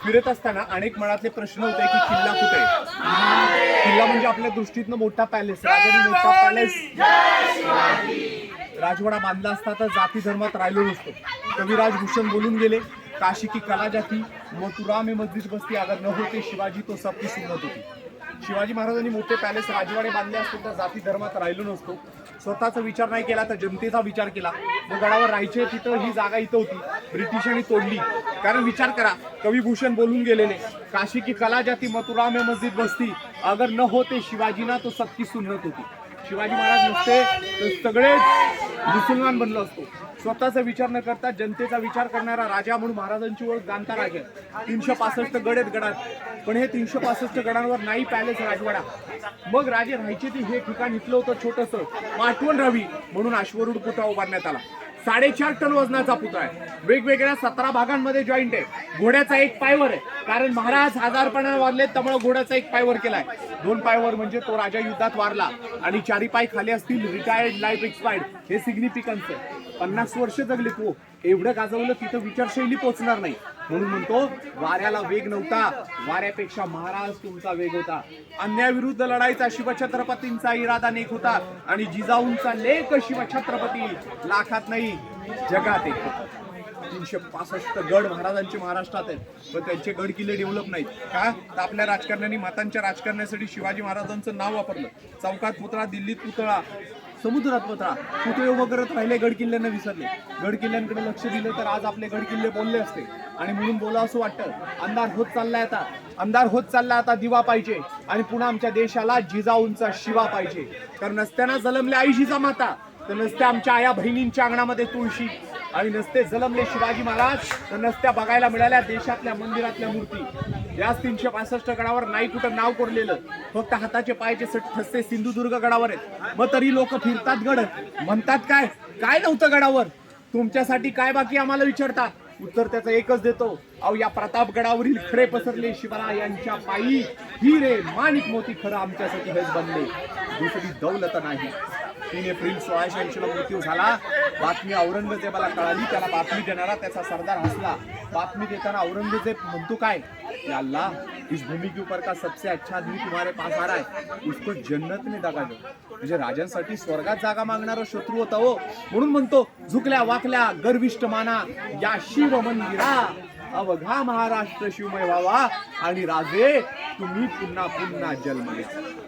फिरत असताना अनेक मनातले प्रश्न होते की किल्ला कुठे आहे. किल्ला म्हणजे आपल्या दृष्टीतनं मोठा पॅलेस, राजाने मोठा पॅलेस राजवाडा बांधला असता तर जाती धर्मात राहिलो नसतो. कविराज भूषण बोलून गेले, काशी की कला जाती मथुरा में मस्जिद बसती अगर न होते शिवाजी तो सबकी सुन्नत होती. शिवाजी महाराजांनी मोठे पॅलेस राजवाडे बांधले असते तर जाती धर्मात राहिलो नसतो. स्वतःचा विचार नाही केला तर जनतेचा विचार केला. मग गडावर राहायचे तिथं ही जागा इथं होती, ब्रिटिशांनी तोडली. कारण विचार करा, कविभूषण बोलून गेलेले, काशी की कला जाती मथुरा में मस्जिद बसती अगर न होते शिवाजी ना तो सबकी सुन्नत होती. शिवाजी महाराज नसते तर सगळेच मुसलमान बनलो असतो. स्वतःचा विचार न करता जनतेचा विचार करणारा राजा म्हणून महाराजांची ओळख जाणता राजा. 365 गड आहेत गडात, पण हे 365 गडांवर नाही पॅलेस राजवाडा. मग राजे राहायचे ते हे ठिकाण इथलं होतं छोटंसं, आठवण राहावी म्हणून अश्वरूढ पुतळा उभारण्यात आला. 4.5 टन वजनाचा पुतळा आहे, वेगवेगळ्या 17 भागांमध्ये जॉईंट आहे. घोड्याचा एक पायवर आहे, कारण महाराज आजारपणाने वारले त्यामुळे घोड्याचा एक पायवर केलाय. 2 पायवर म्हणजे तो राजा युद्धात वारला, आणि 4 पाय खाली असतील, रिटायर्ड लाईफ एक्सपायर्ड, हे सिग्निफिकन्स आहे. 50 वर्ष जगले तो, एवढं गाजवलं तिथं विचारशैली पोचणार नाही. म्हणून म्हणतो वाऱ्याला वेग नव्हता, वाऱ्यापेक्षा महाराज तुमचा वेग होता. अन्यायाविरुद्ध लढाईचा शिवछत्रपतींचा इरादा नेक होता, आणि जिजाऊंचा लेख शिवछत्रपती लाखात नाही जगात एक होता. 365 गड महाराजांचे महाराष्ट्रात आहेत, पण त्यांचे गड किल्ले डेव्हलप नाहीत का? तर आपल्या राजकारण्यांनी मतांच्या राजकारणासाठी शिवाजी महाराजांचं नाव वापरलं. चौकात पुतळा, दिल्लीत पुतळा, समुद्रात पुतळा, पुतळे उभं करत राहिले, गड किल्ल्यांना विसरले. गड किल्ल्यांकडे लक्ष दिलं तर आज आपले गड किल्ले बोलले असते. आणि म्हणून बोला असं वाटतं, अंधार होत चाललाय आता, अंधार होत चालला आता दिवा पाहिजे, आणि पुन्हा आमच्या देशाला जिजाऊंचा शिवा पाहिजे. तर नसत्याना जलमल्या आई जिजामाता, तर नसत्या आमच्या आया बहिणींच्या अंगणामध्ये तुळशी, आणि नसते जलमले शिवाजी महाराज तर नसत्या बघायला मिळाल्या देशातल्या मंदिरातल्या मूर्ती. याच 365 गडावर नाही कुठं नाव कोरलेलं, फक्त हाताचे पायाचे ठसे सिंधुदुर्ग गडावर आहेत. मग तरी लोक फिरतात गड, म्हणतात काय काय नव्हतं गडावर, तुमच्यासाठी काय बाकी आम्हाला विचारतात. उत्तर त्याचं एकच देतो, अहो या प्रतापगडावरील खरे पसरले शिवरायांच्या पायी, हिरे माणिक मोती खरं आमच्यासाठी हेच बनले, दुसरी दौलत नाही. 3 एप्रिल 1680 ला मृत्यू झाला. बातमी औरंगजेबाला कळाली, त्याला बातमी देणारा त्याचा सरदार हसला. बातमी देताना औरंगजेब म्हणतो काय, या अल्लाह इस भूमि के ऊपर का सबसे अच्छा आदमी तुम्हारे पास आ रहा है, उसको जन्नत में जागा दो. म्हणजे राजांसाठी स्वर्गात जागा मागणारा शत्रू होता हो. म्हणून म्हणतो, झुकल्या वाकल्या गर्विष्ठ माना या शिव मंदिरा, अवघा महाराष्ट्र शिवमय व्हावा, आणि राजे तुम्ही पुन्हा पुन्हा जन्म घ्या.